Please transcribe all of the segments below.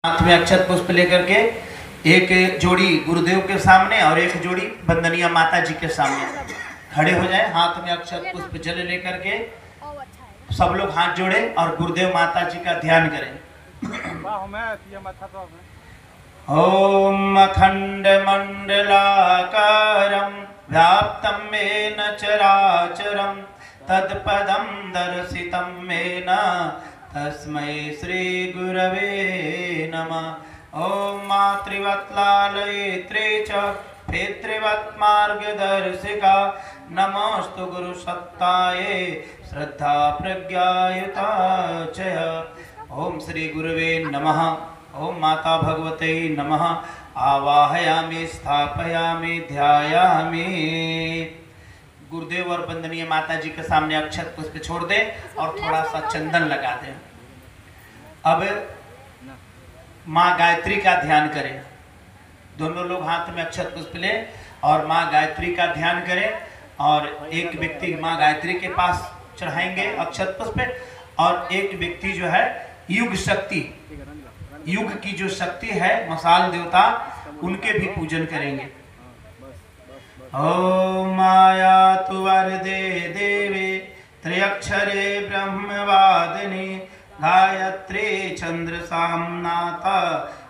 हाथ में अक्षत पुष्प लेकर के एक जोड़ी गुरुदेव के सामने और एक जोड़ी वंदनीय माता जी के सामने खड़े हो जाए। हाथ में अक्षत पुष्प जल लेकर के सब लोग हाथ जोड़े और गुरुदेव माता जी का ध्यान करें। ओम अखंड मंडलाकारं व्याप्तं येन चराचरं तत्पदं दर्शितं येन तस्मै श्री गुरवे नमः। ओम मातृवत्लालयित्रे च पितृवत् मार्गदर्शिका नमोस्तु गुरु सत्ताये श्रद्धा प्रज्ञायुता च। ओम श्री गुरुवे नमः। ओम माता भगवते नमः। आवाहयामि स्थापयामि ध्यायामि। गुरुदेव और वंदनीय माता जी के सामने अक्षत पुष्प छोड़ दें और थोड़ा सा चंदन लगा दें। अब माँ गायत्री का ध्यान करें। दोनों लोग हाथ में अक्षत पुष्प लें और माँ गायत्री का ध्यान करें और एक व्यक्ति माँ गायत्री के पास चढ़ाएंगे अक्षत पुष्प और एक व्यक्ति जो है युग शक्ति, युग की जो शक्ति है मसाल देवता, उनके भी पूजन करेंगे। ओम माया तु वरदे देवे त्र्यक्षरे ब्रह्मवादिनी गायत्री चंद्र सामनाता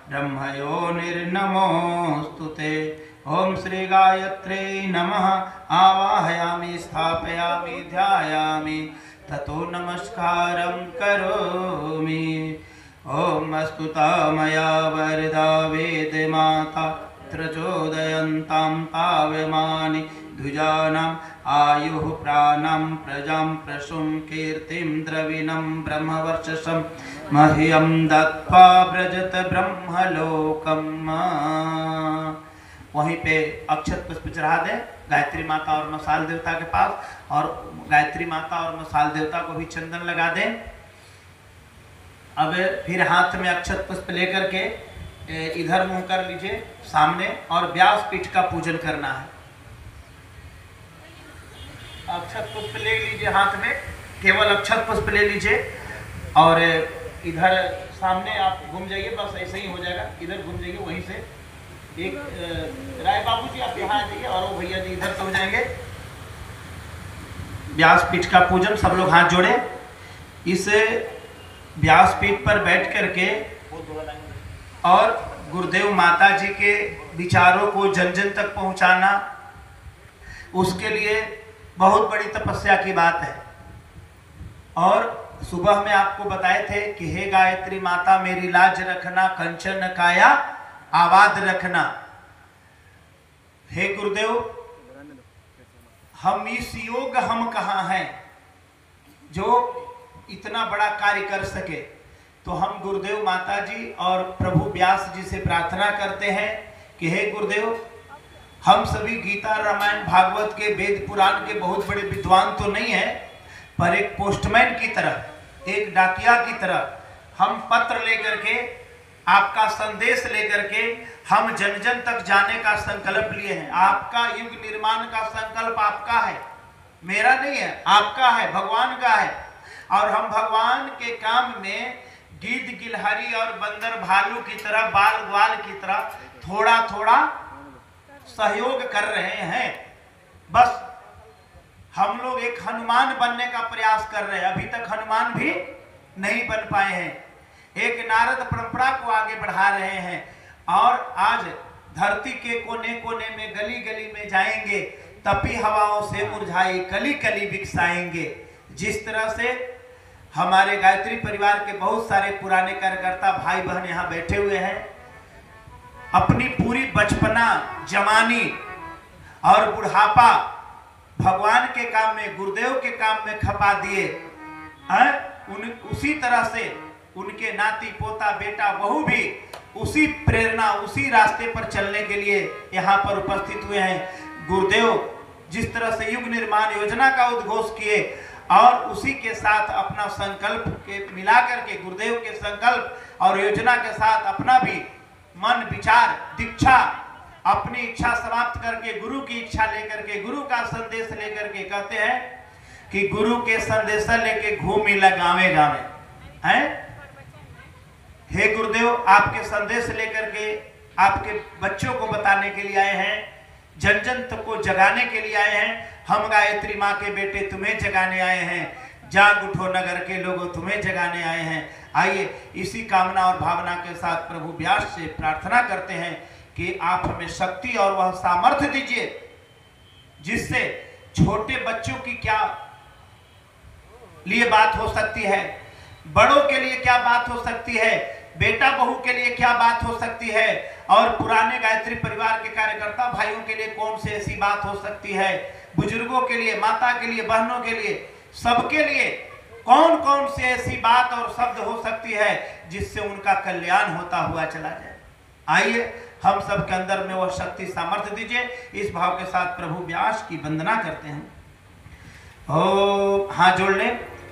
ब्रह्मयोनिर्नमोस्तुते। ओम श्री गायत्रे नमः। आवाहयामि स्थापयामि ध्यायामि ततो नमस्कारं करोमि। ओम स्तुता मया वरदा वेद माता त्रचोदयन्तां पावमानि द्विजानाम् आयुः प्राणं प्रजां प्रसूं कीर्तिं द्रविणं ब्रह्मवर्चसं मह्यं दत्त्वा व्रजत ब्रह्मलोकम्। वहीं पे अक्षत पुष्प चढ़ा दें गायत्री माता और मसाल देवता के पास और गायत्री माता और मसाल देवता को भी चंदन लगा दें। अब फिर हाथ में अक्षत पुष्प लेकर के इधर मुंह कर लीजिए सामने और व्यासपीठ का पूजन करना है। अक्षत पुष्प ले लीजिए हाथ में, केवल अक्षत पुष्प ले लीजिए और इधर सामने आप घूम जाइए, बस ऐसे ही हो जाएगा। इधर घूम जाइए, वहीं से एक राय बाबू जी आप यहाँ आ जाइए और वो भैया जी इधर से हो जाएंगे। व्यासपीठ का पूजन सब लोग हाथ जोड़े। इस व्यासपीठ पर बैठ करके और गुरुदेव माता जी के विचारों को जन जन तक पहुंचाना, उसके लिए बहुत बड़ी तपस्या की बात है। और सुबह में आपको बताए थे कि हे गायत्री माता मेरी लाज रखना, कंचन काया आवाज रखना। हे गुरुदेव हम इस योग हम कहाँ हैं जो इतना बड़ा कार्य कर सके। तो हम गुरुदेव माता जी और प्रभु व्यास जी से प्रार्थना करते हैं कि हे गुरुदेव हम सभी गीता रामायण भागवत के वेद पुराण के बहुत बड़े विद्वान तो नहीं है, पर एक पोस्टमैन की तरह, एक डाकिया की तरह हम पत्र लेकर के आपका संदेश लेकर के हम जन जन तक जाने का संकल्प लिए हैं। आपका युग निर्माण का संकल्प आपका है, मेरा नहीं है, आपका है, भगवान का है। और हम भगवान के काम में गिद्ध गिलहरी और बंदर भालू की तरह, बाल ग्वाल की तरह थोड़ा थोड़ा सहयोग कर रहे हैं। बस हम लोग एक हनुमान बनने का प्रयास कर रहे हैं, अभी तक हनुमान भी नहीं बन पाए हैं। एक नारद परंपरा को आगे बढ़ा रहे हैं और आज धरती के कोने कोने में गली गली में जाएंगे, तपी हवाओं से मुरझाई कली कली बिकसाएंगे। जिस तरह से हमारे गायत्री परिवार के बहुत सारे पुराने कार्यकर्ता भाई बहन यहाँ बैठे हुए हैं, अपनी पूरी बचपना, जवानी और बुढ़ापा भगवान के काम में, गुरुदेव के काम में खपा दिए। उसी तरह से उनके नाती पोता बेटा बहू भी उसी प्रेरणा, उसी रास्ते पर चलने के लिए यहाँ पर उपस्थित हुए हैं। गुरुदेव जिस तरह से युग निर्माण योजना का उद्घोष किए और उसी के साथ अपना संकल्प के मिला करके, गुरुदेव के संकल्प और योजना के साथ अपना भी मन विचार दीक्षा, अपनी इच्छा समाप्त करके गुरु की इच्छा लेकर के, गुरु का संदेश लेकर के, कहते हैं कि गुरु के संदेश लेके घूमी लगावे गावे हैं। हे गुरुदेव, आपके संदेश लेकर के आपके बच्चों को बताने के लिए आए हैं, जन जन तक को जगाने के लिए आए हैं। हम गायत्री माँ के बेटे तुम्हें जगाने आए हैं, जाग उठो नगर के लोगों तुम्हें जगाने आए हैं। आइए इसी कामना और भावना के साथ प्रभु व्यास से प्रार्थना करते हैं कि आप हमें शक्ति और वह सामर्थ्य दीजिए जिससे छोटे बच्चों की क्या लिए बात हो सकती है, बड़ों के लिए क्या बात हो सकती है, बेटा बहू के लिए क्या बात हो सकती है, और पुराने गायत्री परिवार के कार्यकर्ता भाइयों के लिए कौन सी ऐसी बात हो सकती है, बुजुर्गों के लिए, माता के लिए, बहनों के लिए, सबके लिए कौन कौन सी ऐसी बात और शब्द हो सकती है जिससे उनका कल्याण होता हुआ चला जाए। आइए हम सब के अंदर में वह शक्ति सामर्थ्य दीजिए। इस भाव के साथ प्रभु व्यास की वंदना करते हैं। ओम, हाथ जोड़ ले।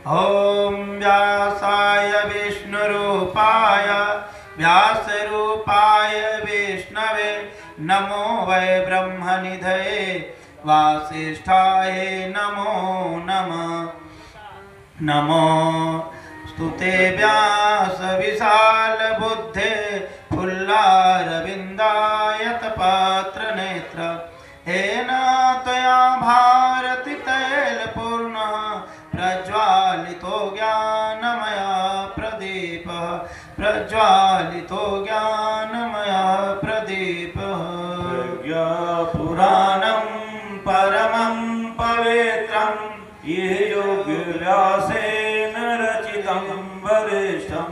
ओम व्यासाय विष्णु रूपाय व्यास रूपाय विष्णवे नमो वै ब्रह्मनिधये वासिष्ठाय नमो नमः। नमो स्तुते व्यास विशाल बुद्धे फुल्लारविन्दायत पत्र नेत्र येन त्वया भारती तैलपूर्णः प्रज्वालितो ज्ञानमय प्रदीपः प्रज्वालितो ज्ञानमय प्रदीपः। पुराणं परमं पवित्रं ये योगव्यासेन रचितं वरिष्ठं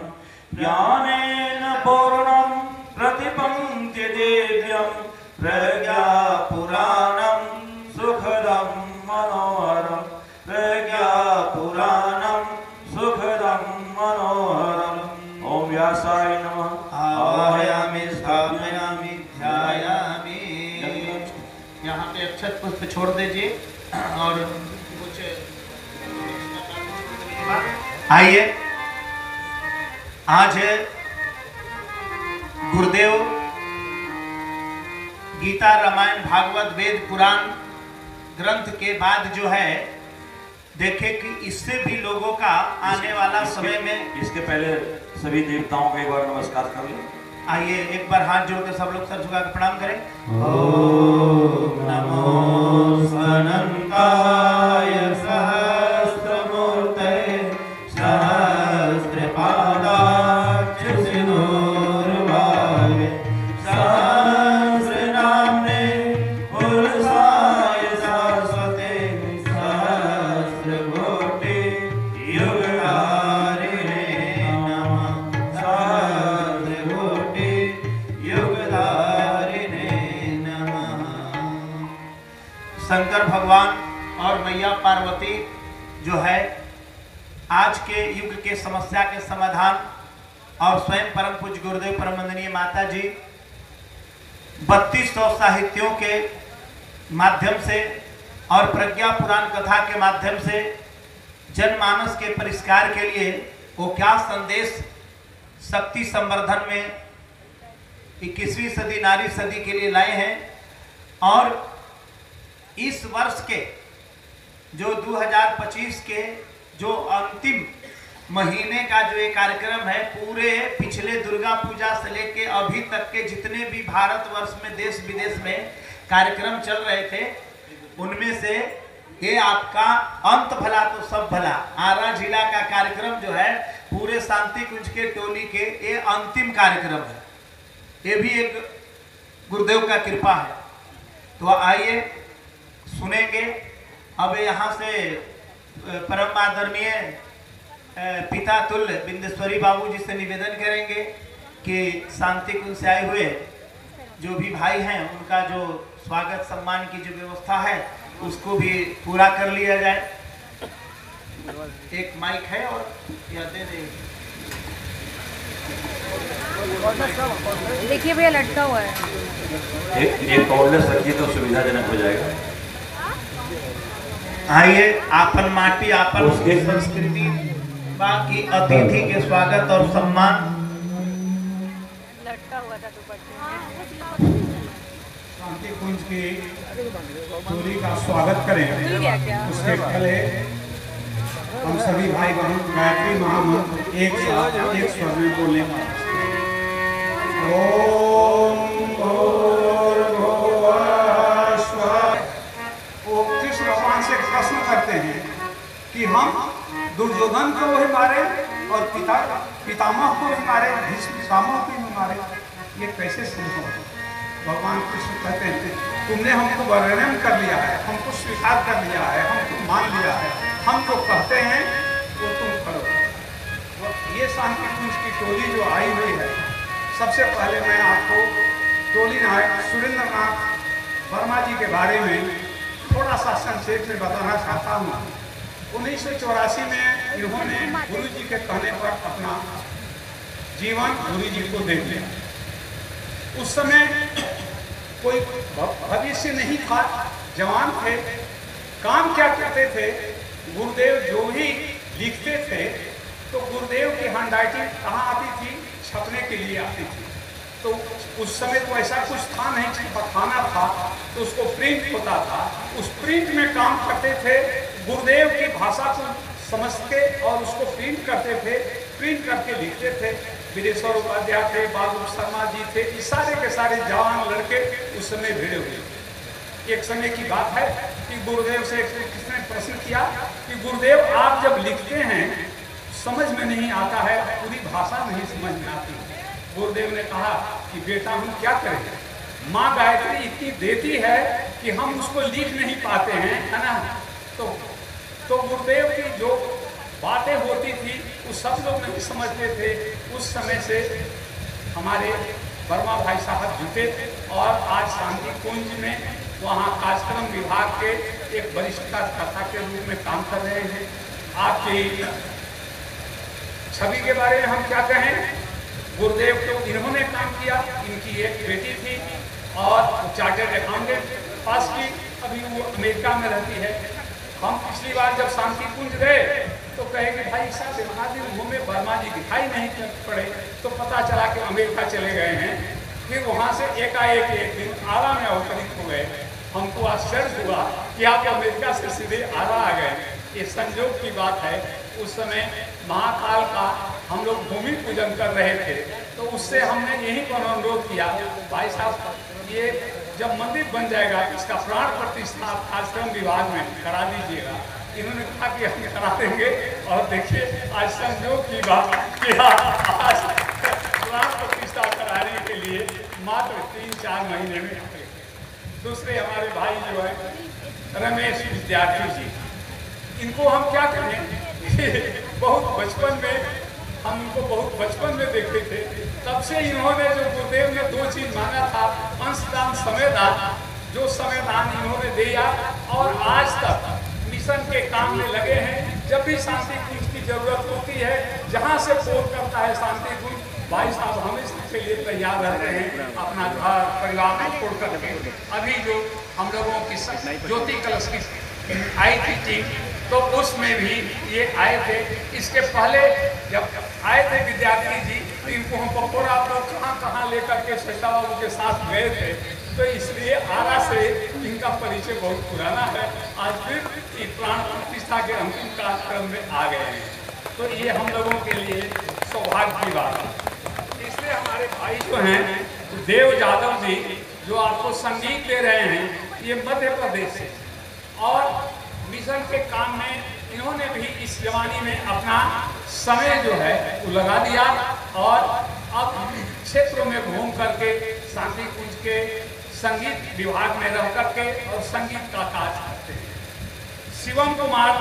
ज्ञानेन पूर्णं प्रतिपन्ति दिव्यं प्रज्ञापुराणं सुखदं मनोहरं प्रज्ञापुराणं सुखदं मनोहरम्। ओम व्यासाय नमः। आवाहयामि स्थापयामि ध्यायामि। यहाँ पे अक्षत पुष्प छोड़ दीजिए और कुछ आइए आज गुरुदेव गीता, रामायण, भागवत, वेद, पुराण ग्रंथ के बाद जो है देखे कि इससे भी लोगों का आने वाला समय में। इसके पहले सभी देवताओं का एक बार नमस्कार कर लें। आइए एक बार हाथ जोड़ के सब लोग सर झुका के प्रणाम करें। ओम नमो अनंताय सहस्रमूर्तये सहस्रपादाक्ष सिंदूरभावे सहस्रनाम्ने पुरुषाय शाश्वते सहस्रकोटि युगधारिणे नमः। सहस्रकोटि युगधारिणे नमः। शंकर भगवान और मैया पार्वती जो है आज के युग के समस्या के समाधान, और स्वयं परम पूज्य गुरुदेव परम वंदनीय माता जी 3200 साहित्यों के माध्यम से और प्रज्ञा पुराण कथा के माध्यम से जनमानस के परिष्कार के लिए वो क्या संदेश शक्ति संवर्धन में 21वीं सदी नारी सदी के लिए लाए हैं। और इस वर्ष के जो 2025 के जो अंतिम महीने का जो एक कार्यक्रम है, पूरे पिछले दुर्गा पूजा से लेके अभी तक के जितने भी भारतवर्ष में देश विदेश में कार्यक्रम चल रहे थे, उनमें से ये आपका अंत भला तो सब भला आरा जिला का कार्यक्रम जो है पूरे शांति कुंज के टोली के ये अंतिम कार्यक्रम है। ये भी एक गुरुदेव का कृपा है। तो आइए सुनेंगे। अब यहाँ से परम आदरणीय पिता तुल्य बिंदेश्वरी बाबू जी से निवेदन करेंगे कि शांति कुंज से आए हुए जो भी भाई हैं उनका जो स्वागत सम्मान की जो व्यवस्था है उसको भी पूरा कर लिया जाए। एक माइक है और या दे दे। देखिए भैया लटका हुआ है। एक कॉर्डलेस रखिए तो सुविधाजनक हो जाएगा। आइए आपन माटी आपन संस्कृति बाकी अतिथि के स्वागत और सम्मान। लटका हुआ था दुपट्टे शांति कुंज की टोली का स्वागत करें। उसके पहले हम सभी भाई बहन गायत्री महामंत्र एक साथ एक स्वर में बोलने नंद को भी मारे और पितामह को भी मारे, भीष्म पितामह को भी मारे। ये कैसे संभव है? भगवान कृष्ण कहते हैं तुमने हमको वर्णन कर लिया है, हमको स्वीकार कर लिया है, हमको मान लिया है, हम जो कहते हैं वो तुम करो। ये शांति कुंज की टोली जो आई हुई है, सबसे पहले मैं आपको टोली नायक सुरेंद्र नाथ वर्मा जी के बारे में थोड़ा सा संक्षेप में बताना चाहता हूँ। 1984 में इन्होंने गुरु जी के कहने पर अपना जीवन गुरु जी को दे दिया। उस समय कोई भविष्य नहीं था, जवान थे। काम क्या करते थे, गुरुदेव जो भी लिखते थे तो गुरुदेव की हैंडराइटिंग कहाँ आती थी, छपने के लिए आती थी। तो उस समय तो ऐसा कुछ था नहीं, छपाना था तो उसको प्रिंट होता था, उस प्रिंट में काम करते थे। गुरुदेव की भाषा को समझ के और उसको प्रिंट करते थे, प्रिंट करके लिखते थे। विदेश्वर उपाध्याय थे, बाबू शर्मा जी थे, ये सारे के सारे जवान लड़के उस समय भिड़े हुए। एक समय की बात है कि गुरुदेव से किसने प्रश्न किया कि गुरुदेव आप जब लिखते हैं समझ में नहीं आता है, पूरी भाषा नहीं समझ में आती। गुरुदेव ने कहा कि बेटा हम क्या करें, माँ गायत्री इतनी देती है कि हम उसको लिख नहीं पाते हैं, है ना। तो गुरुदेव की जो बातें होती थी वो सब लोग नहीं समझते थे। उस समय से हमारे वर्मा भाई साहब जुटे और आज शांति कुंज में वहाँ कार्यक्रम विभाग के एक वरिष्ठ कर्ता के रूप में काम कर रहे हैं। आपकी छवि के बारे में हम क्या कहें, गुरुदेव तो इन्होंने काम किया, इनकी एक बेटी थी और चार्टर्ड अकाउंटेंट पास की, अभी वो अमेरिका में रहती है। हम पिछली बार जब शांति कुंज गए तो कहे कि भाई साहब इतना दिन घूमे, वर्मा जी दिखाई नहीं पड़े, तो पता चला कि अमेरिका चले गए हैं। फिर वहाँ से एकाएक एक दिन आरा में अवतरित हो गए। हमको आश्चर्य हुआ कि आप अमेरिका से सीधे आरा आ गए। ये संयोग की बात है। उस समय महाकाल का हम लोग भूमि पूजन कर रहे थे, तो उससे हमने यही पर अनुरोध किया, भाई साहब ये जब मंदिर बन जाएगा इसका प्राण प्रतिष्ठा आश्रम विभाग में करा दीजिएगा। इन्होंने कहा कि हम करा देंगे। और देखिए आज संयोग की बात कि आज प्राण प्रतिष्ठा कराने के लिए मात्र 3-4 महीने में। दूसरे हमारे भाई जो है रमेश विद्यार्थी जी, इनको हम क्या करें, बहुत बचपन में हम इनको बहुत बचपन में देखे थे। तब से इन्होंने जो गुरुदेव ने 2 चीज मांगा था, अंशदान समयदान, जो समयदान इन्होंने दिया और आज तक मिशन के काम में लगे हैं। जब भी शांति कुंज की जरूरत होती है, जहाँ से फोन करता है शांति कुंज, भाई साहब हमेशा के लिए तैयार रहते हैं अपना घर परिवार को छोड़ करके। अभी जो हम लोगों की ज्योति कलश की आई थी टीम, तो उसमें भी ये आए थे। इसके पहले जब आए थे विद्यार्थी जी, तो इनको हम पकोड़ा लोग कहाँ लेकर के श्वेता बाबू के साथ गए थे, तो इसलिए आरा से इनका परिचय बहुत पुराना है। आज फिर प्राण प्रतिष्ठा के अंतिम कार्यक्रम में आ गए हैं, तो ये हम लोगों के लिए सौभाग्य की बात है। इसलिए हमारे भाई जो हैं देव यादव जी, जो आपको संगीत दे रहे हैं, ये मध्य प्रदेश से, और मिशन के काम में इन्होंने भी इस जवानी में अपना समय जो है वो लगा दिया और अब क्षेत्रों में घूम करके शांति कुंज के संगीत विभाग में रह करके और संगीत का काज करते हैं। शिवम कुमार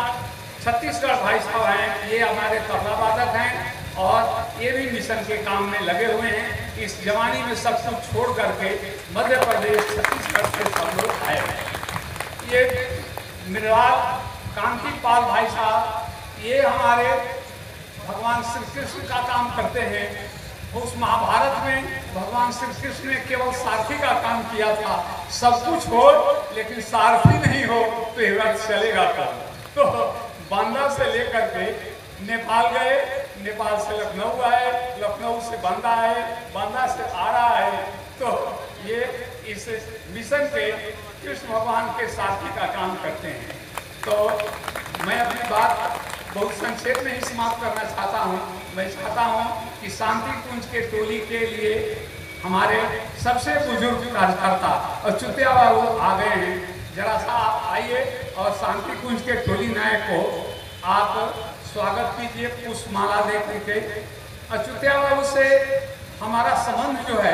छत्तीसगढ़ भाई साहब हैं, ये हमारे तबला वादक हैं और ये भी मिशन के काम में लगे हुए हैं। इस जवानी में सब कुछ छोड़ करके मध्य प्रदेश छत्तीसगढ़ से सब लोग आए हैं। ये मृणाल कांति पाल भाई साहब, ये हमारे भगवान श्री कृष्ण का काम करते हैं। उस महाभारत में भगवान श्री कृष्ण ने केवल सारथी का काम किया था। सब कुछ हो लेकिन सारथी नहीं हो तो ये रथ चलेगा कब। तो बांदा से लेकर के नेपाल गए, नेपाल से लखनऊ आए, लखनऊ से बांदा आए, बांदा से आरा आए। तो ये इस मिशन के कृष्ण भगवान के सारथी का काम करते हैं। तो मैं अपनी बात बहुत संक्षेप में ही समाप्त करना चाहता हूँ। मैं चाहता हूँ कि शांति कुंज के टोली के लिए हमारे सबसे बुजुर्ग कार्यकर्ता और चुतिया बाबू आ गए हैं। जरा सा आप आइए और शांति कुंज के टोली नायक को आप स्वागत कीजिए पुष्पमाला दे करके। अच्युतिया बाबू से हमारा संबंध जो है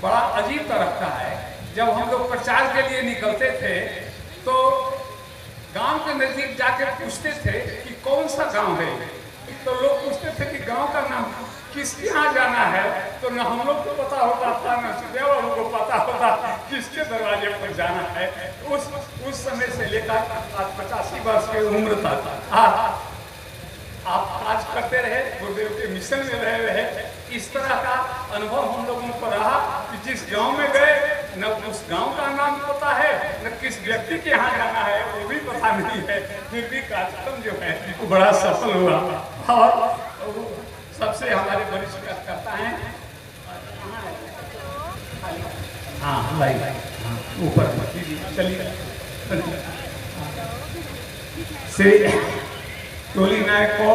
बड़ा अजीब तरह का है। जब हम लोग प्रचार के लिए निकलते थे तो गांव के नजदीक जाके पूछते थे कि कौन सा गांव है, तो लोग पूछते थे कि गांव का नाम किसके यहाँ जाना है, तो न हम लोग को पता होता था न अच्युतिया बाबू को पता होता किसके दरवाजे पर जाना है। उस समय से लेकर आज 85 वर्ष की उम्र तक आप आज करते रहे, गुरुदेव के मिशन में रहे। इस तरह का अनुभव हम लोगों को रहा कि जिस गांव में गए न उस गांव का नाम पता है न किस व्यक्ति के यहाँ जाना है वो भी पता नहीं है, फिर भी कार्यक्रम जो है वो बड़ा सफल हुआ। और सबसे हमारे वरिष्ठ करता है हाँ भाई ऊपर चलिए श्री टोली नायक को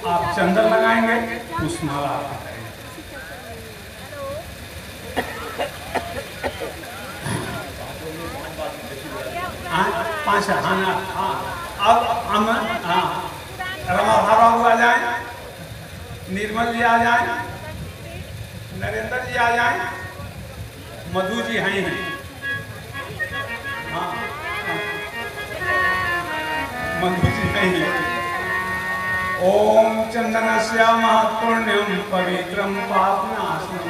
आप चंदन लगाएंगे, पुष्पमाला पांच हाँ अब हम रमा भावा हुआ जाए, निर्मल जी आ जाए, नरेंद्र जी आ जाए, मधु जी हैं हाँ मधु जी हैं। ओम चंदनस्य महत्पुण्यम पवित्रम पापनाशनम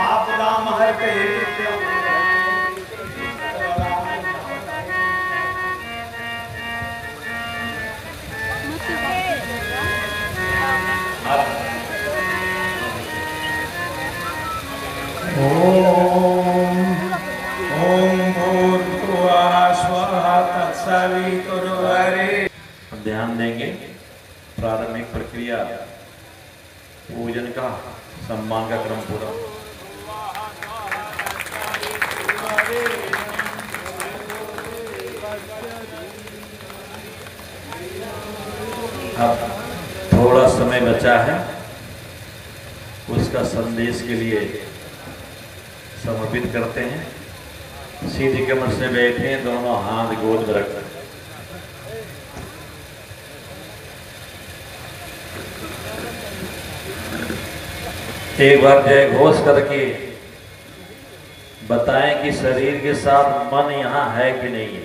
आपदाम हरते नित्यम। ओम भूर्भुवः स्वः तत्सवितुर्वरेण्यं। ध्यान देंगे प्रारंभिक प्रक्रिया पूजन का, सम्मान का क्रम पूरा। अब थोड़ा समय बचा है, उसका संदेश के लिए समर्पित करते हैं। सीधी कमर से बैठे, दोनों हाथ गोद में रखें। एक बार जय घोष करके बताएं कि शरीर के साथ मन यहाँ है कि नहीं है।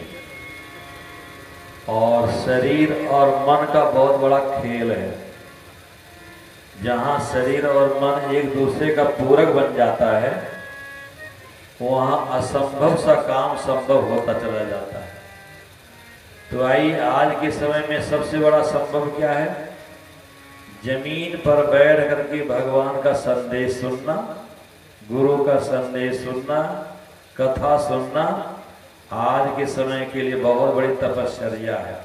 और शरीर और मन का बहुत बड़ा खेल है। जहाँ शरीर और मन एक दूसरे का पूरक बन जाता है, वहाँ असंभव सा काम संभव होता चला जाता है। तो आइए, आज के समय में सबसे बड़ा संभव क्या है? जमीन पर बैठ करके भगवान का संदेश सुनना, गुरु का संदेश सुनना, कथा सुनना आज के समय के लिए बहुत बड़ी तपस्या है।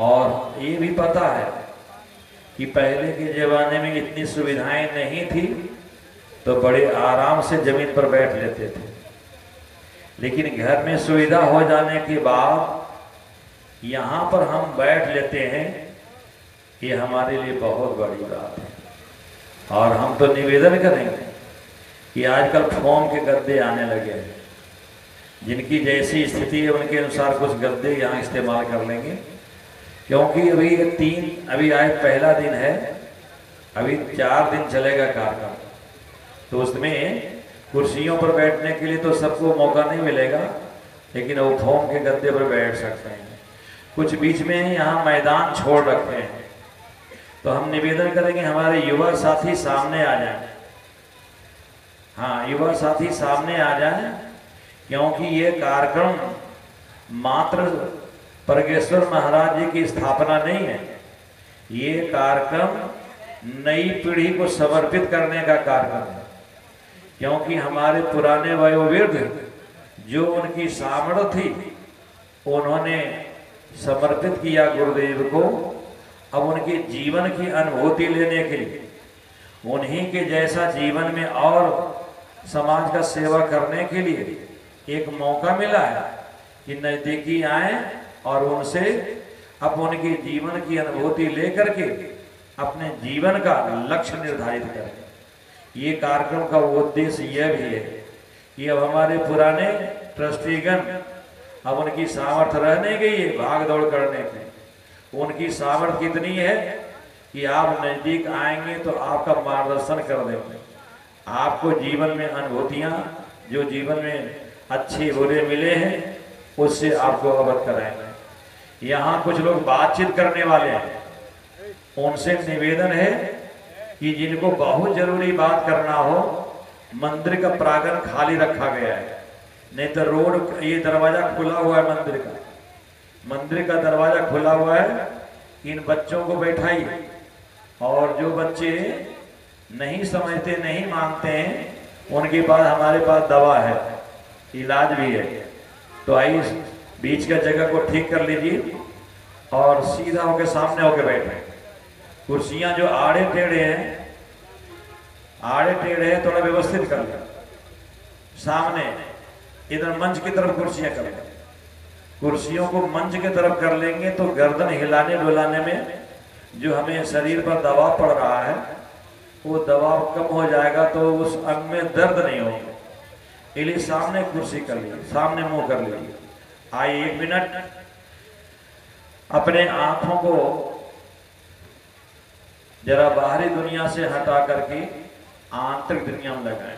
और ये भी पता है कि पहले के जमाने में इतनी सुविधाएं नहीं थी, तो बड़े आराम से जमीन पर बैठ लेते थे। लेकिन घर में सुविधा हो जाने के बाद यहाँ पर हम बैठ लेते हैं, ये हमारे लिए बहुत बड़ी बात है। और हम तो निवेदन करेंगे कि आजकल फोम के गद्दे आने लगे हैं, जिनकी जैसी स्थिति है उनके अनुसार कुछ गद्दे यहाँ इस्तेमाल कर लेंगे। क्योंकि अभी आज पहला दिन है, अभी 4 दिन चलेगा कार्यक्रम, तो उसमें कुर्सियों पर बैठने के लिए तो सबको मौका नहीं मिलेगा, लेकिन वो फोम के गद्दे पर बैठ सकते हैं। कुछ बीच में यहाँ मैदान छोड़ रखे हैं, तो हम निवेदन करेंगे हमारे युवा साथी सामने आ जाएं। हाँ, युवा साथी सामने आ जाएं, क्योंकि ये कार्यक्रम मात्र परगेश्वर महाराज जी की स्थापना नहीं है। ये कार्यक्रम नई पीढ़ी को समर्पित करने का कार्यक्रम है। क्योंकि हमारे पुराने वयोवृद्ध जो उनकी सामर्थ्य थी, उन्होंने समर्पित किया गुरुदेव को। अब उनके जीवन की अनुभूति लेने के लिए, उन्हीं के जैसा जीवन में और समाज का सेवा करने के लिए एक मौका मिला है कि नजदीकी आए और उनसे अब उनके जीवन की अनुभूति लेकर के अपने जीवन का लक्ष्य निर्धारित करें। ये कार्यक्रम का उद्देश्य यह भी है कि अब हमारे पुराने ट्रस्टीगण, अब उनकी सामर्थ्य रह नहीं गई है भाग दौड़ करने की। उनकी सामर्थ्य कितनी है कि आप नजदीक आएंगे तो आपका मार्गदर्शन कर देंगे, आपको जीवन में अनुभूतियां जो जीवन में अच्छे बुरे मिले हैं उससे आपको अवगत कराएंगे। यहाँ कुछ लोग बातचीत करने वाले हैं, उनसे निवेदन है कि जिनको बहुत जरूरी बात करना हो, मंदिर का प्रांगण खाली रखा गया है, नहीं तो रोड ये दरवाजा खुला हुआ है, मंदिर का दरवाजा खुला हुआ है। इन बच्चों को बैठाइए, और जो बच्चे नहीं समझते नहीं मानते हैं उनके पास हमारे पास दवा है, इलाज भी है। तो आइए बीच का जगह को ठीक कर लीजिए और सीधा होकर सामने होकर बैठे। कुर्सियां जो आड़े टेढ़े हैं थोड़ा व्यवस्थित कर लें। सामने इधर मंच की तरफ कुर्सियां कर लें। कुर्सियों को मंच की तरफ कर लेंगे तो गर्दन हिलाने डुलाने में जो हमें शरीर पर दबाव पड़ रहा है वो दबाव कम हो जाएगा, तो उस अंग में दर्द नहीं होगा। इसलिए सामने कुर्सी कर लीजिए, सामने मुंह कर लीजिए। आइए 1 मिनट अपने आंखों को जरा बाहरी दुनिया से हटा करके आंतरिक दुनिया में लगाएं।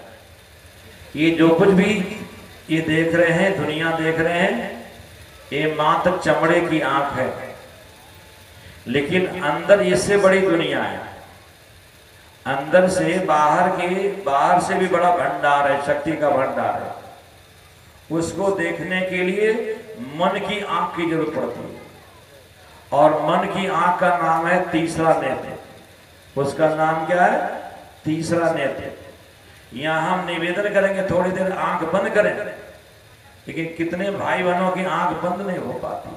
ये जो कुछ भी ये देख रहे हैं, दुनिया देख रहे हैं, ये मात्र चमड़े की आंख है, लेकिन अंदर इससे बड़ी दुनिया है। अंदर से बाहर से भी बड़ा भंडार है, शक्ति का भंडार है। उसको देखने के लिए मन की आंख की जरूरत पड़ती है, और मन की आंख का नाम है तीसरा नेत्र। उसका नाम क्या है? तीसरा नेत्र। यहां हम निवेदन करेंगे थोड़ी देर आंख बंद करें, लेकिन कितने भाई बहनों की आंख बंद नहीं हो पाती।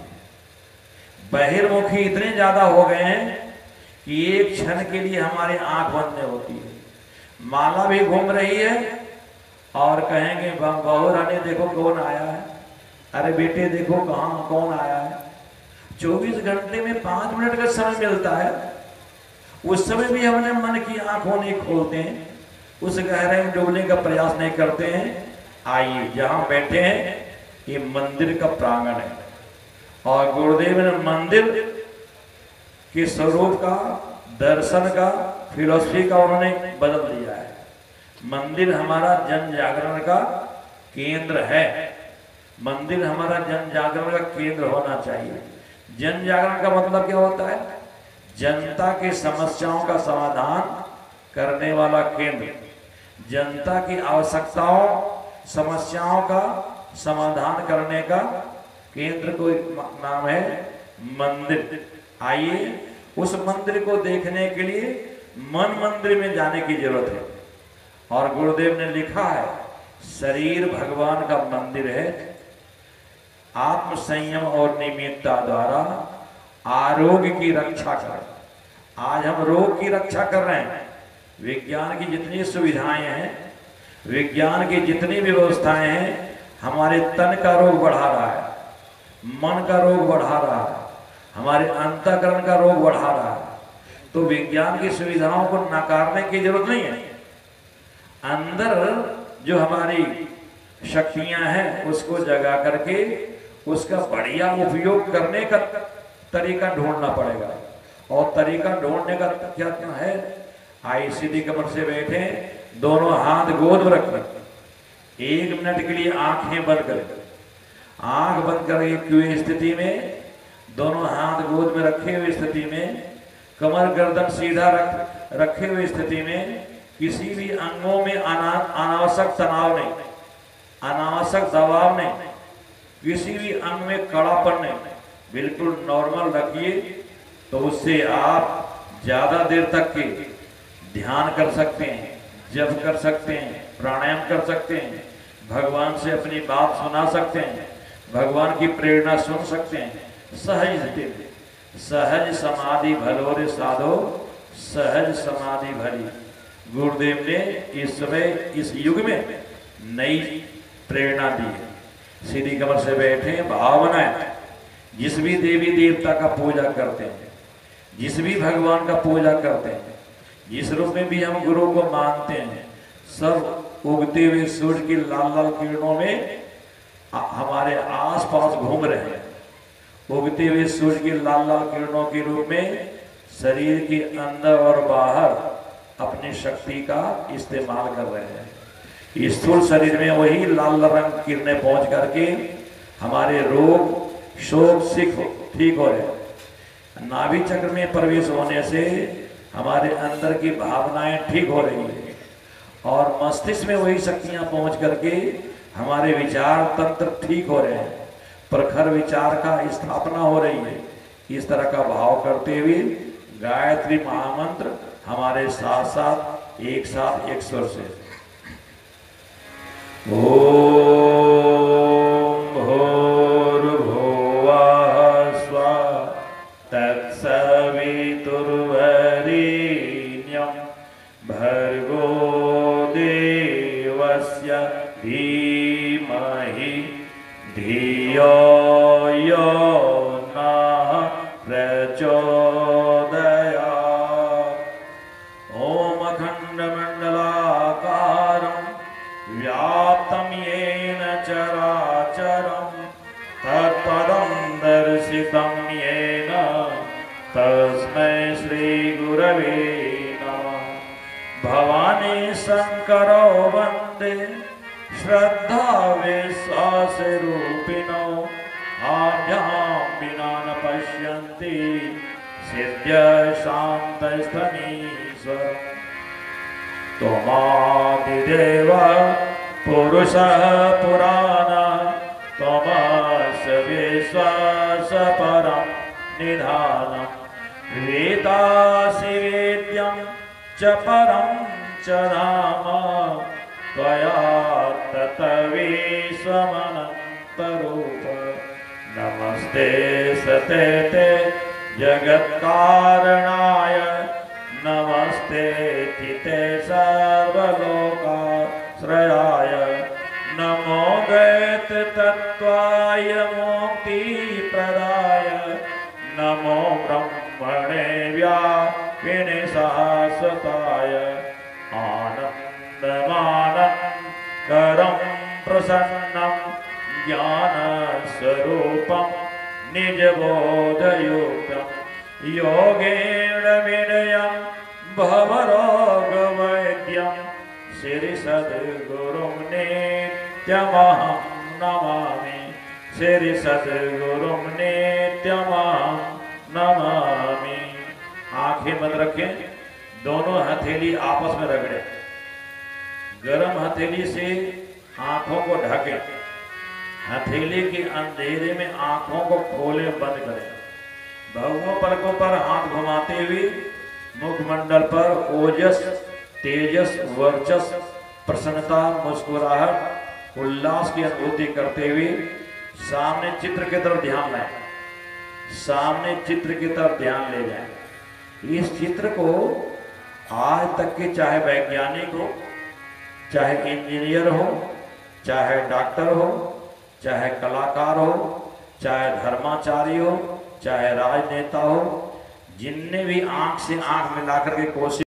बहिर्मुखी इतने ज्यादा हो गए हैं कि एक क्षण के लिए हमारी आंख बंद नहीं होती है। माला भी घूम रही है और कहेंगे बहू रानी देखो कौन आया है, अरे बेटे देखो कहाँ कौन आया है। 24 घंटे में 5 मिनट का समय मिलता है, उस समय भी हमने मन की आंखों नहीं खोलते हैं, उस गहराई में डूबने का प्रयास नहीं करते हैं। आइए जहां बैठे हैं ये मंदिर का प्रांगण है, और गुरुदेव ने मंदिर के स्वरूप का, दर्शन का, फिलॉसफी का उन्होंने बदल दिया है। मंदिर हमारा जन जागरण का केंद्र है। मंदिर हमारा जन जागरण का केंद्र होना चाहिए। जन जागरण का मतलब क्या होता है? जनता की समस्याओं का समाधान करने वाला केंद्र, जनता की आवश्यकताओं समस्याओं का समाधान करने का केंद्र को नाम है मंदिर। आइए उस मंदिर को देखने के लिए मन मंदिर में जाने की जरूरत है। और गुरुदेव ने लिखा है शरीर भगवान का मंदिर है, आत्म संयम और नियमितता द्वारा आरोग्य की रक्षा कर। आज हम रोग की रक्षा कर रहे हैं। विज्ञान की जितनी सुविधाएं हैं, विज्ञान की जितनी व्यवस्थाएं हैं, हमारे तन का रोग बढ़ा रहा है, मन का रोग बढ़ा रहा है, हमारे अंतःकरण का रोग बढ़ा रहा है। तो विज्ञान की सुविधाओं को नकारने की जरूरत नहीं है। अंदर जो हमारी शक्तियां हैं उसको जगा करके उसका बढ़िया उपयोग करने का तरीका ढूंढना पड़ेगा। और तरीका ढूंढने का क्या क्या है? आई सीधी कमर से बैठे, दोनों हाथ गोद में रखें, 1 मिनट के लिए आंखें बंद करें। आंख बंद करके स्थिति में, दोनों हाथ गोद में रखे हुए स्थिति में, कमर गर्दन सीधा रखे हुए स्थिति में, किसी भी अंगों में अनावश्यक तनाव नहीं, अनावश्यक दबाव नहीं, किसी भी अंग में कड़ापन नहीं, बिल्कुल नॉर्मल रखिए। तो उससे आप ज्यादा देर तक के ध्यान कर सकते हैं, जप कर सकते हैं, प्राणायाम कर सकते हैं, भगवान से अपनी बात सुना सकते हैं, भगवान की प्रेरणा सुन सकते हैं। सहज स्थिति में, सहज समाधि भलोरे साधो, सहज समाधि भरी। गुरुदेव ने इस समय इस युग में नई प्रेरणा दी है। सीधी कमर से बैठे, भावनाएं, जिस भी देवी देवता का पूजा करते हैं, जिस भी भगवान का पूजा करते हैं, जिस रूप में भी हम गुरु को मानते हैं, सब उगते हुए सूर्य की लाल लाल किरणों में हमारे आसपास घूम रहे हैं। उगते हुए सूर्य की लाल लाल किरणों के रूप में शरीर के अंदर और बाहर अपनी शक्ति का इस्तेमाल कर रहे हैं। स्थूल शरीर में वही लाल रंग किरणें पहुंच करके हमारे रोग शोक सिख ठीक हो रहे हैं। नाभि चक्र में प्रवेश होने से हमारे अंदर की भावनाएं ठीक हो रही है और मस्तिष्क में वही शक्तियां पहुंच करके हमारे विचार तंत्र ठीक हो रहे हैं, प्रखर विचार का स्थापना हो रही है। इस तरह का भाव करते हुए गायत्री महामंत्र हमारे साथ साथ एक स्वर से ओम भूर्भुवः स्वः तत्सवितुर्वरेण्यं भर्गो देवस्य धीमहि धियो यो नः प्रचोदयात्। ओम अखण्डमण्डलाकारं व्याप्तं येन चराचरं तत्पदं दर्शितं येन तस्मै श्रीगुरवे नमः। भवानी शंकरो वन्दे श्रद्धा विश्वासरूपिणो आभ्यां विना न पश्यन्ति सिद्ध्यशान्तस्थमीश्वरम्। त्वमादिदेव पुरुषः पुराणः त्वमस्य विश्वासः परं निधानम्। वेदासि वेद्यं च परं च धाम त्वया तत्विश्वमनन्तरूप। नमस्ते सतेते जगत्कारणाय नमस्ते चिते सर्वलोकाश्रयाय। नमो दैत तत्त्वाय मुक्तिप्रदाय नमो ब्रह्मणे व्यापिने शाश्वताय। आनन्दमानन्दकरं प्रसन्नं ज्ञानस्वरूपं निजबोधयुक्तं योगेण विनयं भवरोगवैद्यं श्रीसद्गुरुं नित्यमहं नमामि। श्रीसद्गुरुं नित्यमहं नमामि। आंखें बंद रखें, दोनों हथेली आपस में रगड़े, गरम हथेली से आंखों को ढके, हथेली के अंधेरे में आंखों को खोले बंद करें। भौहों पलकों पर हाथ घुमाते हुए मुखमंडल पर ओजस तेजस वर्चस प्रसन्नता मुस्कुराहट उल्लास की अनुभूति करते हुए सामने चित्र की तरफ ध्यान लाएं, सामने चित्र की तरफ ध्यान ले जाएं। इस चित्र को आज तक के चाहे वैज्ञानिक हो, चाहे इंजीनियर हो, चाहे डॉक्टर हो, चाहे कलाकार हो, चाहे धर्माचारी हो, चाहे राजनेता हो, जिनने भी आंख से आंख मिलाकर के कोशिश